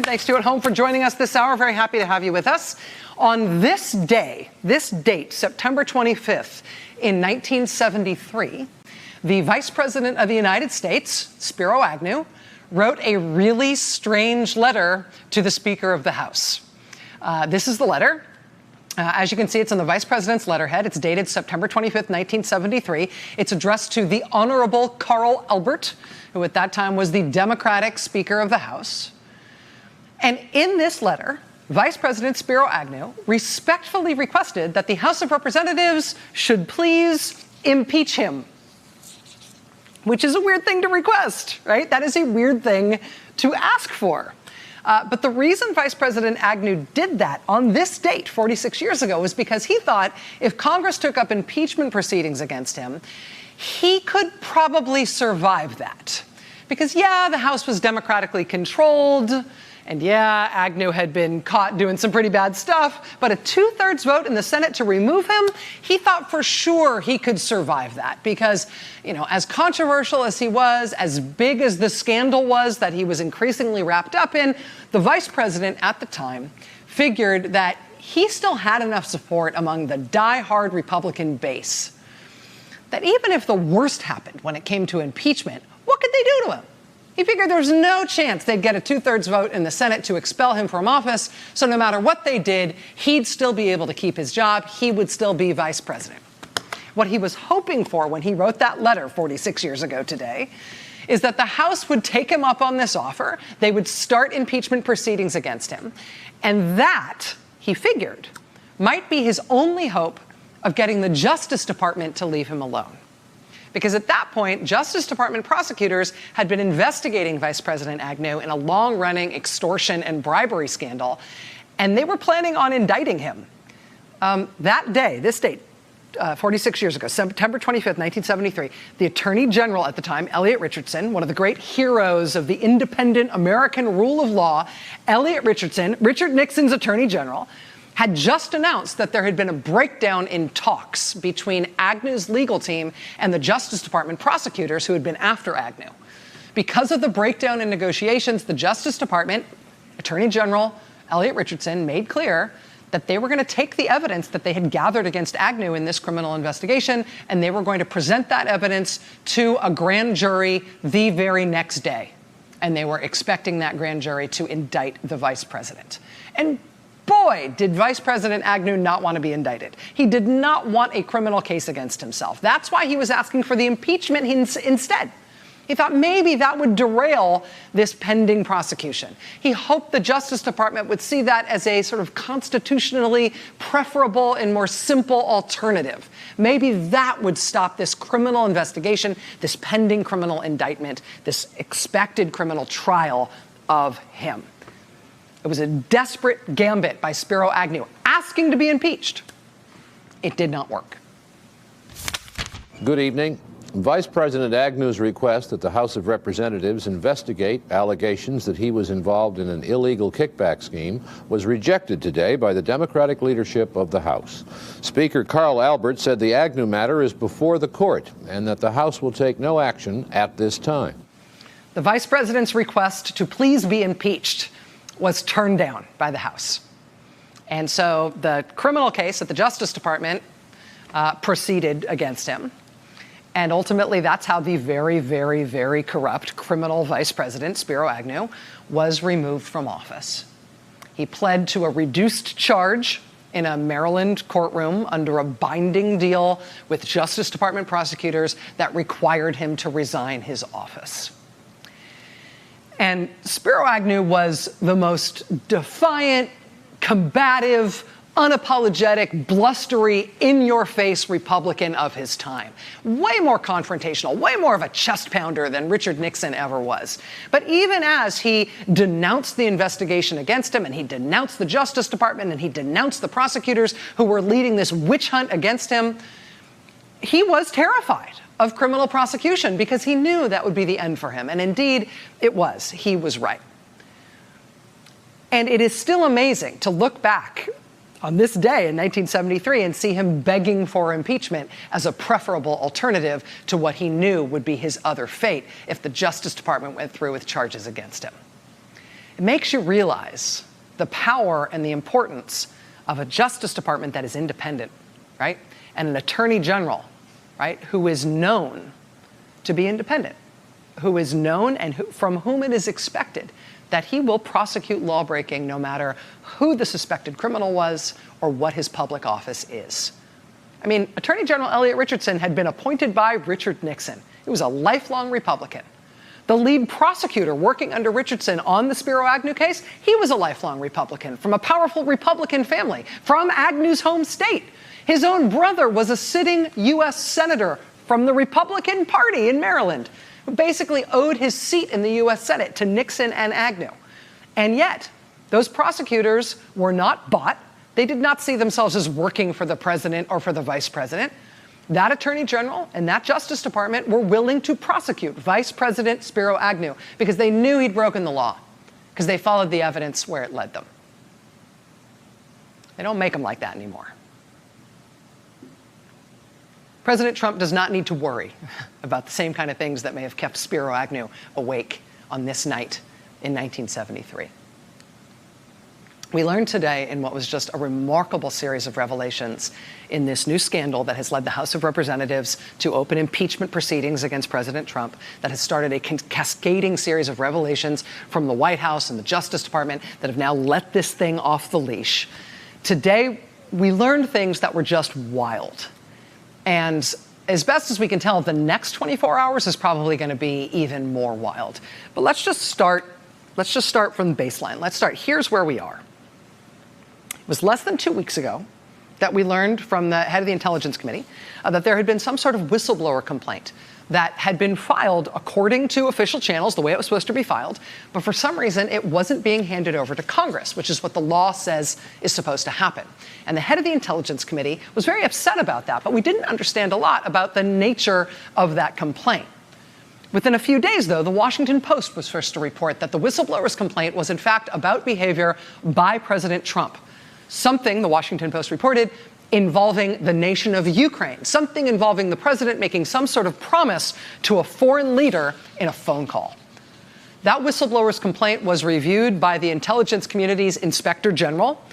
Thanks to you at home for joining us this hour. Very happy to have you with us. On this day, this date, September 25th, in 1973, the Vice President of the United States, Spiro Agnew, wrote a really strange letter to the Speaker of the House. This is the letter. As you can see, it's on the Vice President's letterhead. It's dated September 25th, 1973. It's addressed to the Honorable Carl Albert, who at that time was the Democratic Speaker of the House. And in this letter, Vice President Spiro Agnew respectfully requested that the House of Representatives should please impeach him, which is a weird thing to request, right? That is a weird thing to ask for. But the reason Vice President Agnew did that on this date, 46 years ago, was because he thought if Congress took up impeachment proceedings against him, he could probably survive that. Because, yeah, the House was democratically controlled, and yeah, Agnew had been caught doing some pretty bad stuff, but a two-thirds vote in the Senate to remove him, he thought for sure he could survive that because, you know, as controversial as he was, as big as the scandal was that he was increasingly wrapped up in, the vice president at the time figured that he still had enough support among the die-hard Republican base that even if the worst happened when it came to impeachment, what could they do to him? He figured there was no chance they'd get a two-thirds vote in the Senate to expel him from office, so no matter what they did, he'd still be able to keep his job. He would still be vice president. What he was hoping for when he wrote that letter 46 years ago today is that the House would take him up on this offer, they would start impeachment proceedings against him, and that, he figured, might be his only hope of getting the Justice Department to leave him alone. Because at that point, Justice Department prosecutors had been investigating Vice President Agnew in a long-running extortion and bribery scandal, and they were planning on indicting him. That day, this date, 46 years ago, September 25th, 1973, the Attorney General at the time, Elliot Richardson, one of the great heroes of the independent American rule of law, Elliot Richardson, Richard Nixon's Attorney General, had just announced that there had been a breakdown in talks between Agnew's legal team and the Justice Department prosecutors who had been after Agnew. Because of the breakdown in negotiations, the Justice Department, Attorney General Elliot Richardson, made clear that they were going to take the evidence that they had gathered against Agnew in this criminal investigation, and they were going to present that evidence to a grand jury the very next day. And they were expecting that grand jury to indict the vice president. And boy, did Vice President Agnew not want to be indicted. He did not want a criminal case against himself. That's why he was asking for the impeachment instead. He thought maybe that would derail this pending prosecution. He hoped the Justice Department would see that as a sort of constitutionally preferable and more simple alternative. Maybe that would stop this criminal investigation, this pending criminal indictment, this expected criminal trial of him. It was a desperate gambit by Spiro Agnew, asking to be impeached. It did not work. Good evening. Vice President Agnew's request that the House of Representatives investigate allegations that he was involved in an illegal kickback scheme was rejected today by the Democratic leadership of the House. Speaker Carl Albert said the Agnew matter is before the court and that the House will take no action at this time. The Vice President's request to please be impeached was turned down by the House. And so the criminal case at the Justice Department proceeded against him. And ultimately, that's how the very, very, very corrupt criminal Vice President, Spiro Agnew, was removed from office. He pled to a reduced charge in a Maryland courtroom under a binding deal with Justice Department prosecutors that required him to resign his office. And Spiro Agnew was the most defiant, combative, unapologetic, blustery, in-your-face Republican of his time. Way more confrontational, way more of a chest pounder than Richard Nixon ever was. But even as he denounced the investigation against him, and he denounced the Justice Department, and he denounced the prosecutors who were leading this witch hunt against him, he was terrified of criminal prosecution because he knew that would be the end for him. And indeed, it was. He was right. And it is still amazing to look back on this day in 1973 and see him begging for impeachment as a preferable alternative to what he knew would be his other fate if the Justice Department went through with charges against him. It makes you realize the power and the importance of a Justice Department that is independent, right? And an Attorney General, right, who is known to be independent, who is known and from whom it is expected that he will prosecute lawbreaking no matter who the suspected criminal was or what his public office is. I mean, Attorney General Elliot Richardson had been appointed by Richard Nixon. He was a lifelong Republican. The lead prosecutor working under Richardson on the Spiro Agnew case, he was a lifelong Republican from a powerful Republican family from Agnew's home state. His own brother was a sitting U.S. senator from the Republican Party in Maryland, who basically owed his seat in the U.S. Senate to Nixon and Agnew. And yet, those prosecutors were not bought. They did not see themselves as working for the president or for the vice president. That Attorney General and that Justice Department were willing to prosecute Vice President Spiro Agnew because they knew he'd broken the law, because they followed the evidence where it led them. They don't make them like that anymore. President Trump does not need to worry about the same kind of things that may have kept Spiro Agnew awake on this night in 1973. We learned today in what was just a remarkable series of revelations in this new scandal that has led the House of Representatives to open impeachment proceedings against President Trump, that has started a cascading series of revelations from the White House and the Justice Department that have now let this thing off the leash. Today, we learned things that were just wild. And as best as we can tell, the next 24 hours is probably going to be even more wild. But let's just start from the baseline. Let's start. Here's where we are. It was less than 2 weeks ago that we learned from the head of the Intelligence Committee that there had been some sort of whistleblower complaint that had been filed according to official channels, the way it was supposed to be filed, but for some reason it wasn't being handed over to Congress, which is what the law says is supposed to happen. And the head of the Intelligence Committee was very upset about that, but we didn't understand a lot about the nature of that complaint. Within a few days, though, the Washington Post was first to report that the whistleblower's complaint was in fact about behavior by President Trump. Something, the Washington Post reported, involving the nation of Ukraine, something involving the president making some sort of promise to a foreign leader in a phone call. That whistleblower's complaint was reviewed by the intelligence community's Inspector General.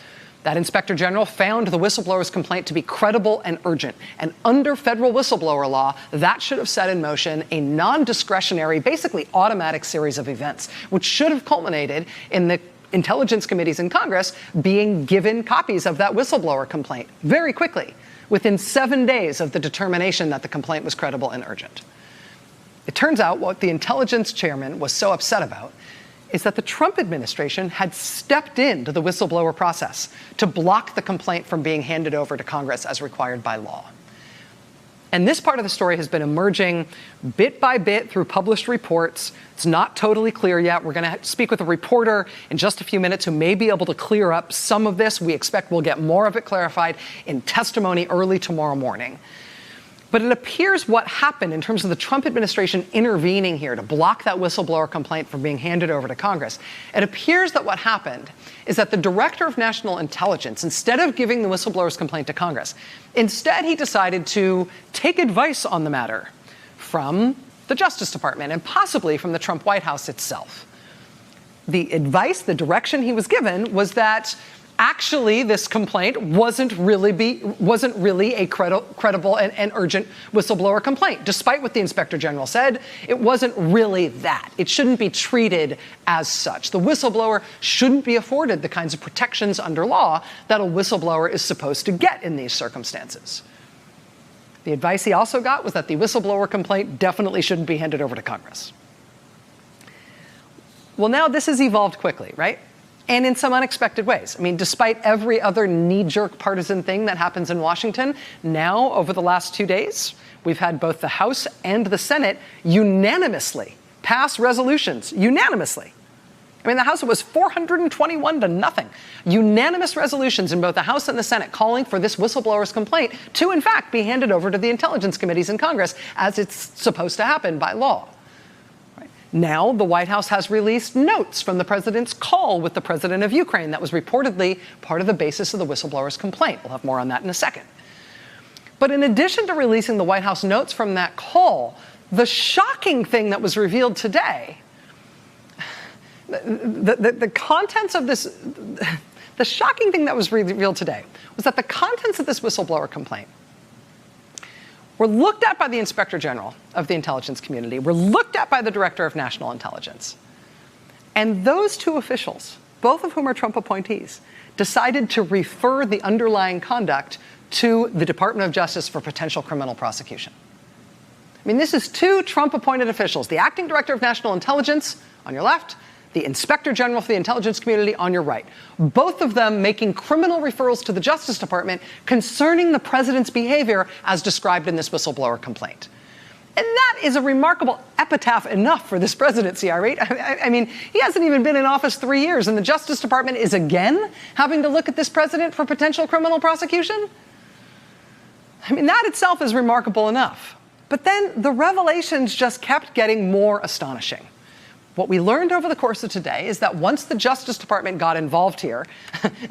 That Inspector General found the whistleblower's complaint to be credible and urgent. And under federal whistleblower law, that should have set in motion a non-discretionary, basically automatic series of events, which should have culminated in the intelligence committees in Congress being given copies of that whistleblower complaint very quickly, within 7 days of the determination that the complaint was credible and urgent. It turns out what the intelligence chairman was so upset about is that the Trump administration had stepped into the whistleblower process to block the complaint from being handed over to Congress as required by law. And this part of the story has been emerging bit by bit through published reports. It's not totally clear yet. We're going to speak with a reporter in just a few minutes who may be able to clear up some of this. We expect we'll get more of it clarified in testimony early tomorrow morning. But it appears what happened in terms of the Trump administration intervening here to block that whistleblower complaint from being handed over to Congress, it appears that what happened is that the Director of National Intelligence, instead of giving the whistleblower's complaint to Congress, instead he decided to take advice on the matter from the Justice Department and possibly from the Trump White House itself. The advice, the direction he was given was that actually this complaint wasn't really a credible and urgent whistleblower complaint. Despite what the Inspector General said, it wasn't really that. It shouldn't be treated as such. The whistleblower shouldn't be afforded the kinds of protections under law that a whistleblower is supposed to get in these circumstances. The advice he also got was that the whistleblower complaint definitely shouldn't be handed over to Congress. Well, now this has evolved quickly, right? And in some unexpected ways. I mean, despite every other knee-jerk partisan thing that happens in Washington, now, over the last 2 days, we've had both the House and the Senate unanimously pass resolutions. Unanimously. I mean, the House was 421 to nothing. Unanimous resolutions in both the House and the Senate calling for this whistleblower's complaint to, in fact, be handed over to the intelligence committees in Congress as it's supposed to happen by law. Now, the White House has released notes from the president's call with the president of Ukraine that was reportedly part of the basis of the whistleblower's complaint. We'll have more on that in a second. But in addition to releasing the White House notes from that call, the shocking thing that was revealed today The contents of this, the shocking thing that was revealed today was that the contents of this whistleblower complaint were looked at by the Inspector General of the intelligence community, were looked at by the Director of National Intelligence. And those two officials, both of whom are Trump appointees, decided to refer the underlying conduct to the Department of Justice for potential criminal prosecution. I mean, this is two Trump-appointed officials, the Acting Director of National Intelligence on your left, the Inspector General for the intelligence community on your right, both of them making criminal referrals to the Justice Department concerning the president's behavior as described in this whistleblower complaint. And that is a remarkable epitaph enough for this presidency, right? I mean, he hasn't even been in office 3 years, and the Justice Department is again having to look at this president for potential criminal prosecution? I mean, that itself is remarkable enough. But then the revelations just kept getting more astonishing. What we learned over the course of today is that once the Justice Department got involved here,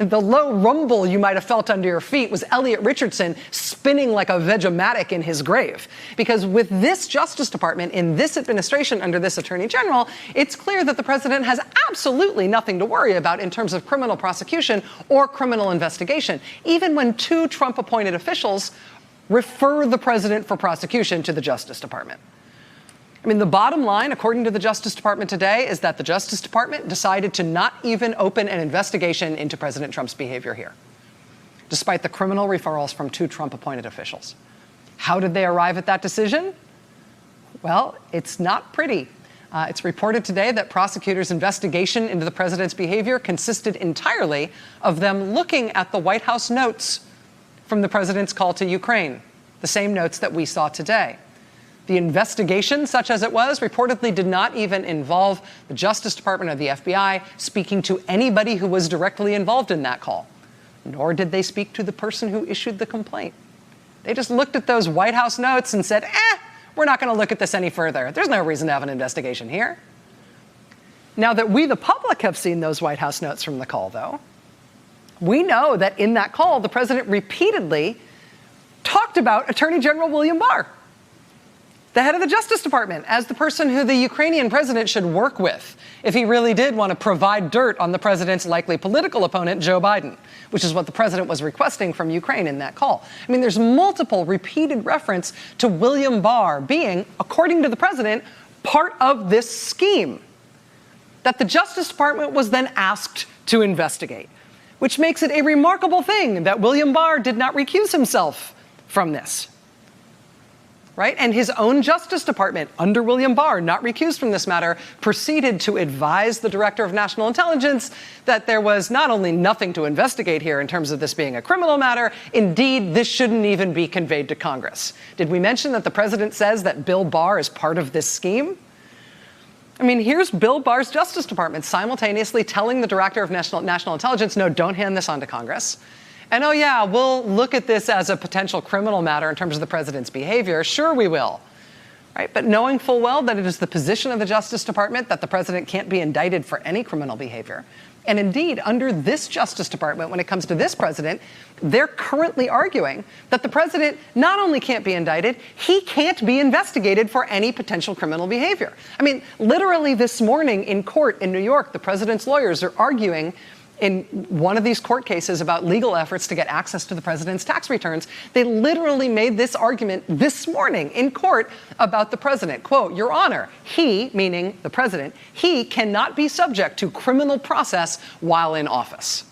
the low rumble you might have felt under your feet was Elliot Richardson spinning like a Vegematic in his grave. Because with this Justice Department, in this administration, under this Attorney General, it's clear that the president has absolutely nothing to worry about in terms of criminal prosecution or criminal investigation, even when two Trump-appointed officials refer the president for prosecution to the Justice Department. I mean, the bottom line, according to the Justice Department today, is that the Justice Department decided to not even open an investigation into President Trump's behavior here, despite the criminal referrals from two Trump-appointed officials. How did they arrive at that decision? Well, it's not pretty. It's reported today that prosecutors' investigation into the president's behavior consisted entirely of them looking at the White House notes from the president's call to Ukraine, the same notes that we saw today. The investigation, such as it was, reportedly did not even involve the Justice Department or the FBI speaking to anybody who was directly involved in that call, nor did they speak to the person who issued the complaint. They just looked at those White House notes and said, we're not going to look at this any further. There's no reason to have an investigation here. Now that we, the public, have seen those White House notes from the call, though, we know that in that call, the president repeatedly talked about Attorney General William Barr, the head of the Justice Department, as the person who the Ukrainian president should work with if he really did want to provide dirt on the president's likely political opponent, Joe Biden, which is what the president was requesting from Ukraine in that call. I mean, there's multiple repeated reference to William Barr being, according to the president, part of this scheme that the Justice Department was then asked to investigate, which makes it a remarkable thing that William Barr did not recuse himself from this. Right? And his own Justice Department, under William Barr, not recused from this matter, proceeded to advise the Director of National Intelligence that there was not only nothing to investigate here in terms of this being a criminal matter, indeed, this shouldn't even be conveyed to Congress. Did we mention that the president says that Bill Barr is part of this scheme? I mean, here's Bill Barr's Justice Department simultaneously telling the Director of National Intelligence, no, don't hand this on to Congress. And, oh, yeah, we'll look at this as a potential criminal matter in terms of the president's behavior. Sure, we will. Right? But knowing full well that it is the position of the Justice Department that the president can't be indicted for any criminal behavior. And indeed, under this Justice Department, when it comes to this president, they're currently arguing that the president not only can't be indicted, he can't be investigated for any potential criminal behavior. I mean, literally this morning in court in New York, the president's lawyers are arguing in one of these court cases about legal efforts to get access to the president's tax returns. They literally made this argument this morning in court about the president. Quote, Your Honor, he, meaning the president, he cannot be subject to criminal process while in office.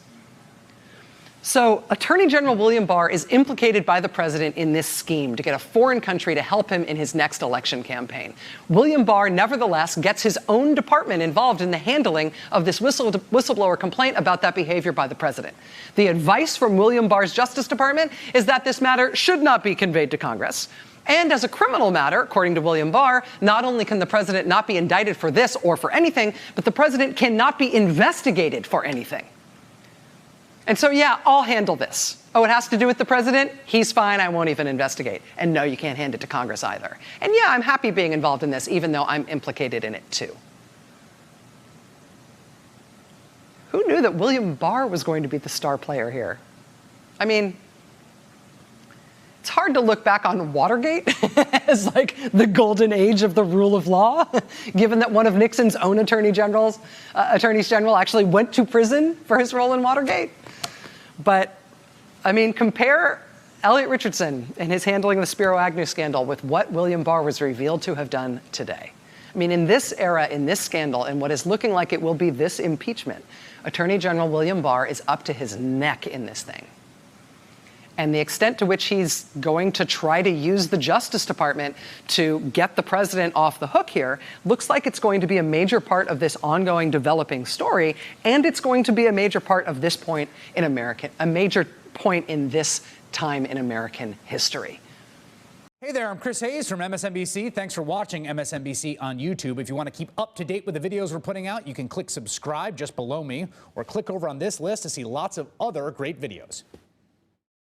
So Attorney General William Barr is implicated by the president in this scheme to get a foreign country to help him in his next election campaign. William Barr, nevertheless, gets his own department involved in the handling of this whistleblower complaint about that behavior by the president. The advice from William Barr's Justice Department is that this matter should not be conveyed to Congress. And as a criminal matter, according to William Barr, not only can the president not be indicted for this or for anything, but the president cannot be investigated for anything. And so, yeah, I'll handle this. Oh, it has to do with the president? He's fine. I won't even investigate. And no, you can't hand it to Congress either. And yeah, I'm happy being involved in this, even though I'm implicated in it too. Who knew that William Barr was going to be the star player here? I mean, it's hard to look back on Watergate as like the golden age of the rule of law, given that one of Nixon's own attorneys general actually went to prison for his role in Watergate. But, I mean, compare Elliot Richardson and his handling of the Spiro Agnew scandal with what William Barr was revealed to have done today. I mean, in this era, in this scandal, and what is looking like it will be this impeachment, Attorney General William Barr is up to his neck in this thing. And the extent to which he's going to try to use the Justice Department to get the president off the hook here looks like it's going to be a major part of this ongoing developing story, and it's going to be a major part of this point in a major point in this time in American history. Hey there, I'm Chris Hayes from MSNBC. Thanks for watching MSNBC on YouTube. If you want to keep up to date with the videos we're putting out, you can click subscribe just below me, or click over on this list to see lots of other great videos.